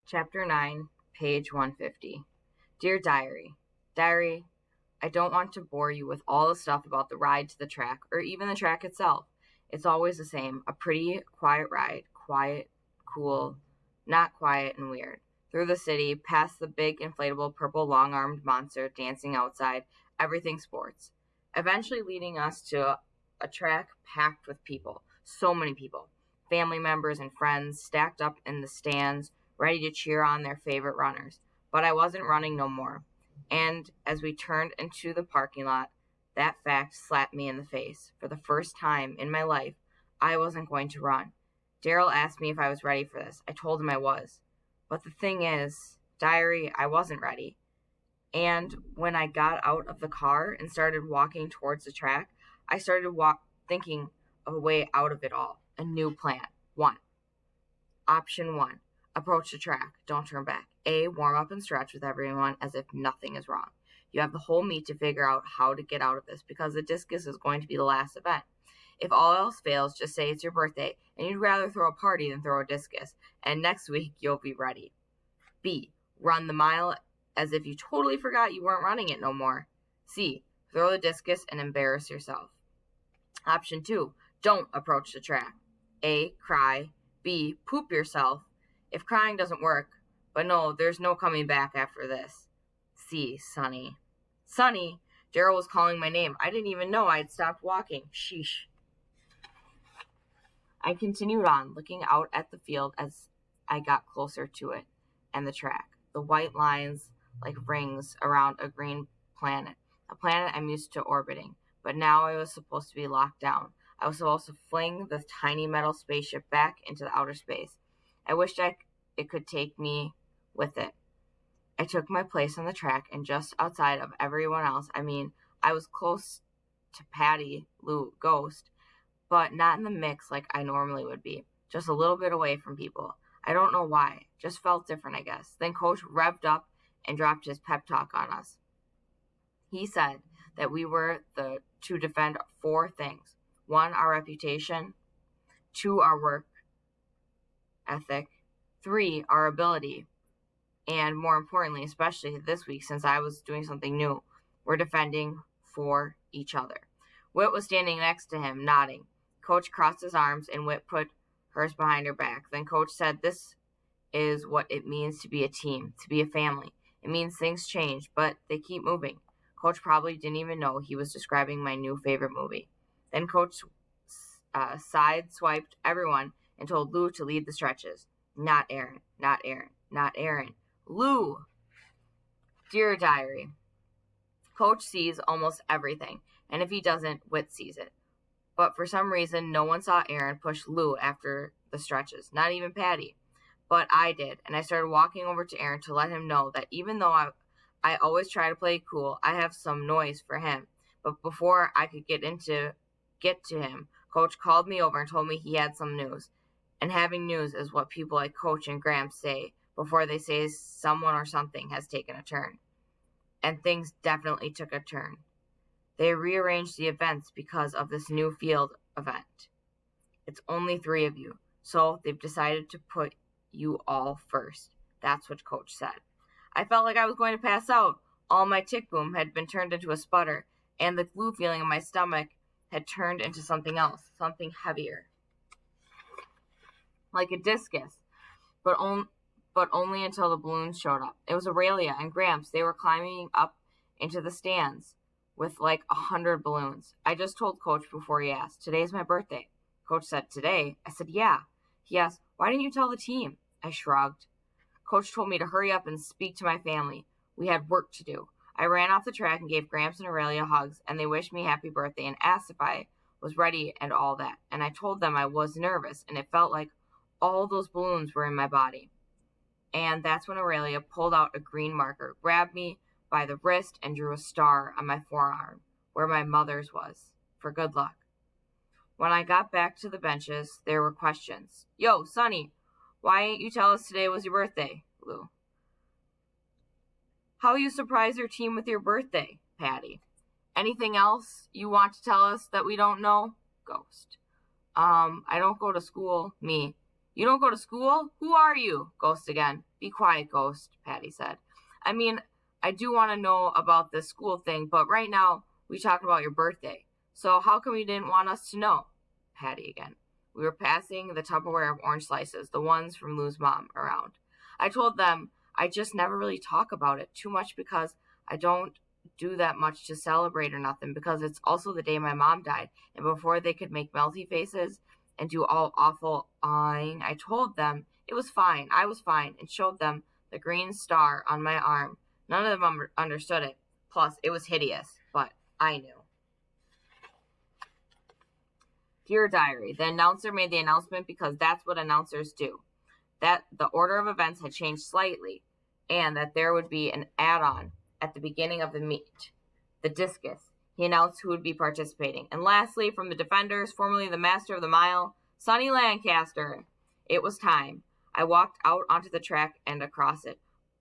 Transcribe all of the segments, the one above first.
Chapter 9, page 150. Dear Diary, Diary, I don't want to bore you with all the stuff about the ride to the track, or even the track itself. It's always the same, a pretty, quiet ride. Quiet, cool, not quiet and weird. Through the city, past the big inflatable purple long-armed monster dancing outside, everything sports. Eventually leading us to a track packed with people. So many people. Family members and friends stacked up in the stands, ready to cheer on their favorite runners. But I wasn't running no more. And as we turned into the parking lot, that fact slapped me in the face. For the first time in my life, I wasn't going to run. Daryl asked me if I was ready for this. I told him I was. But the thing is, Diary, I wasn't ready. And when I got out of the car and started walking towards the track, I started thinking of a way out of it all. A new plan. Option 1. Approach the track. Don't turn back. A. Warm up and stretch with everyone as if nothing is wrong. You have the whole meet to figure out how to get out of this because the discus is going to be the last event. If all else fails, just say it's your birthday and you'd rather throw a party than throw a discus, and next week you'll be ready. B. Run the mile as if you totally forgot you weren't running it no more. C. Throw the discus and embarrass yourself. Option 2. Don't approach the track. A. Cry. B. Poop yourself. If crying doesn't work, but no, there's no coming back after this. C. Sonny. Sonny? Daryl was calling my name. I didn't even know I had stopped walking. Sheesh. I continued on, looking out at the field as I got closer to it and the track. The white lines like rings around a green planet, a planet I'm used to orbiting. But now I was supposed to be locked down. I was supposed to fling the tiny metal spaceship back into the outer space. I wished it could take me with it. I took my place on the track and just outside of everyone else. I was close to Patty, Lou, Ghost, but not in the mix like I normally would be. Just a little bit away from people. I don't know why. Just felt different, I guess. Then Coach revved up and dropped his pep talk on us. He said that we were to defend 4 things. 1, our reputation. 2, our work ethic. 3, our ability. And more importantly, especially this week since I was doing something new, we're defending for each other. Whit was standing next to him, nodding. Coach crossed his arms and Whit put hers behind her back. Then Coach said, "This is what it means to be a team, to be a family. It means things change, but they keep moving." Coach probably didn't even know he was describing my new favorite movie. Then Coach side-swiped everyone and told Lou to lead the stretches. Not Aaron, not Aaron, not Aaron. Lou! Dear Diary, Coach sees almost everything, and if he doesn't, Whit sees it. But for some reason, no one saw Aaron push Lou after the stretches, not even Patty. But I did, and I started walking over to Aaron to let him know that even though I always try to play cool, I have some noise for him. But before I could get to him, Coach called me over and told me he had some news. And having news is what people like Coach and Gramps say before they say someone or something has taken a turn. And things definitely took a turn. They rearranged the events because of this new field event. It's only 3 of you, so they've decided to put you all first. That's what Coach said. I felt like I was going to pass out. All my tick boom had been turned into a sputter, and the glue feeling in my stomach had turned into something else, something heavier. Like a discus, but only until the balloons showed up. It was Aurelia and Gramps. They were climbing up into the stands with like 100 balloons. I just told Coach before he asked, "Today's my birthday." Coach said, "Today?" I said, "Yeah." He asked, "Why didn't you tell the team?" I shrugged. Coach told me to hurry up and speak to my family. We had work to do. I ran off the track and gave Gramps and Aurelia hugs, and they wished me happy birthday and asked if I was ready and all that. And I told them I was nervous, and it felt like all those balloons were in my body. And that's when Aurelia pulled out a green marker, grabbed me by the wrist, and drew a star on my forearm, where my mother's was, for good luck. When I got back to the benches, there were questions. "Yo, Sonny, why ain't you tell us today was your birthday?" Lou. "How you surprise your team with your birthday?" Patty. "Anything else you want to tell us that we don't know?" Ghost. I don't go to school. Me. You don't go to school? Who are you? Ghost again. Be quiet, Ghost, Patty said. I mean, I do want to know about this school thing, but right now we talked about your birthday. So how come you didn't want us to know? Patty again. We were passing the Tupperware of orange slices, the ones from Lou's mom, around. I told them I just never really talk about it too much because I don't do that much to celebrate or nothing, because it's also the day my mom died, and before they could make melty faces and do all awful awing, I told them it was fine, I was fine, and showed them the green star on my arm. None of them understood it. Plus, it was hideous, but I knew. Dear Diary, the announcer made the announcement because that's what announcers do. That the order of events had changed slightly, and that there would be an add-on at the beginning of the meet. The discus. He announced who would be participating. And lastly, from the defenders, formerly the master of the mile, Sonny Lancaster. It was time. I walked out onto the track and across it,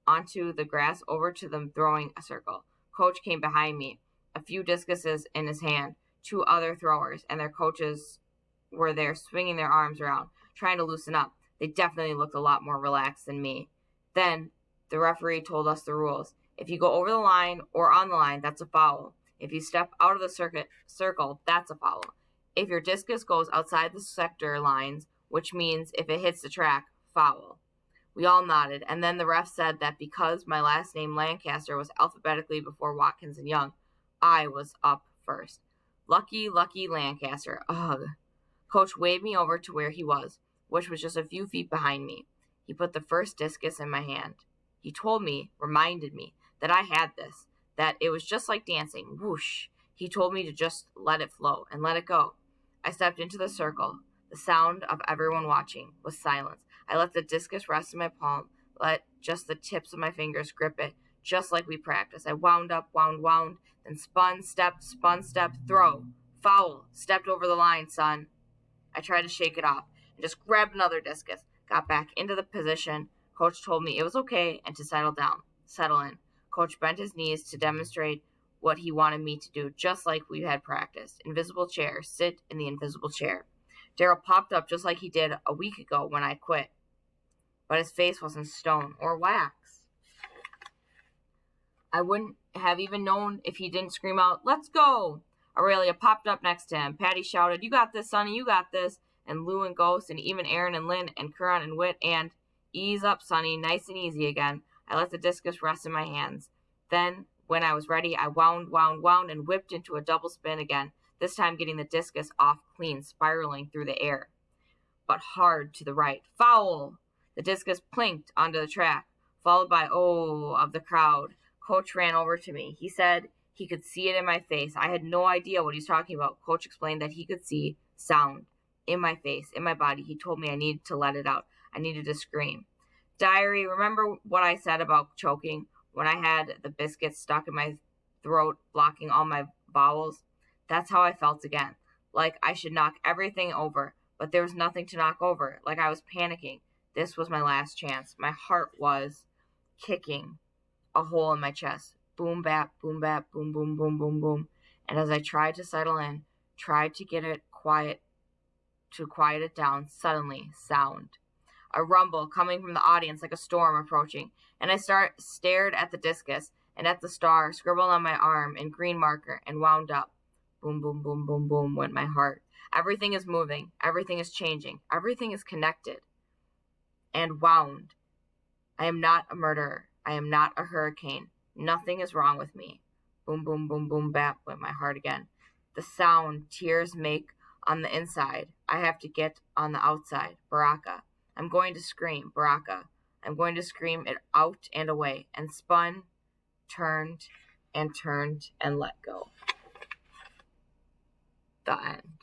onto the grass, over to them throwing a circle. Coach came behind me, a few discuses in his hand, 2 other throwers, and their coaches were there swinging their arms around, trying to loosen up. They definitely looked a lot more relaxed than me. Then the referee told us the rules. If you go over the line or on the line, that's a foul. If you step out of the circle, that's a foul. If your discus goes outside the sector lines, which means if it hits the track, foul. We all nodded, and then the ref said that because my last name Lancaster was alphabetically before Watkins and Young, I was up first. Lucky Lancaster. Ugh. Coach waved me over to where he was, which was just a few feet behind me. He put the first discus in my hand. He told me, reminded me, that I had this, that it was just like dancing. Whoosh. He told me to just let it flow and let it go. I stepped into the circle. The sound of everyone watching was silence. I let the discus rest in my palm, let just the tips of my fingers grip it, just like we practiced. I wound up, wound, then spun, step, throw, foul, stepped over the line, son. I tried to shake it off and just grabbed another discus, got back into the position. Coach told me it was okay and to settle in. Coach bent his knees to demonstrate what he wanted me to do, just like we had practiced. Invisible chair, sit in the invisible chair. Daryl popped up just like he did a week ago when I quit, but his face wasn't stone or wax. I wouldn't have even known if he didn't scream out, "Let's go!" Aurelia popped up next to him. Patty shouted, "You got this, Sonny, you got this." And Lou and Ghost and even Aaron and Lynn and Curran and Whit and, "Ease up, Sonny, nice and easy again." I let the discus rest in my hands. Then, when I was ready, I wound, and whipped into a double spin again, this time getting the discus off clean, spiraling through the air, but hard to the right. Foul! The discus plinked onto the track, followed by "oh" of the crowd. Coach ran over to me. He said he could see it in my face. I had no idea what he was talking about. Coach explained that he could see sound in my face, in my body. He told me I needed to let it out. I needed to scream. Diary, remember what I said about choking when I had the biscuit stuck in my throat, blocking all my vowels? That's how I felt again. Like I should knock everything over, but there was nothing to knock over. Like I was panicking. This was my last chance. My heart was kicking a hole in my chest. Boom, bap, boom, boom, boom, boom, boom. And as I tried to settle in, tried to get it quiet, to quiet it down, suddenly, sound. A rumble coming from the audience like a storm approaching. And I stared at the discus and at the star scribbled on my arm in green marker and wound up. Boom, boom, boom, boom, boom went my heart. Everything is moving. Everything is changing. Everything is connected. And wound. I am not a murderer. I am not a hurricane. Nothing is wrong with me. Boom, boom, boom, boom, bap went my heart again. The sound tears make on the inside. I have to get on the outside. Baraka. I'm going to scream. Baraka. I'm going to scream it out and away. And spun, turned, and let go. The end.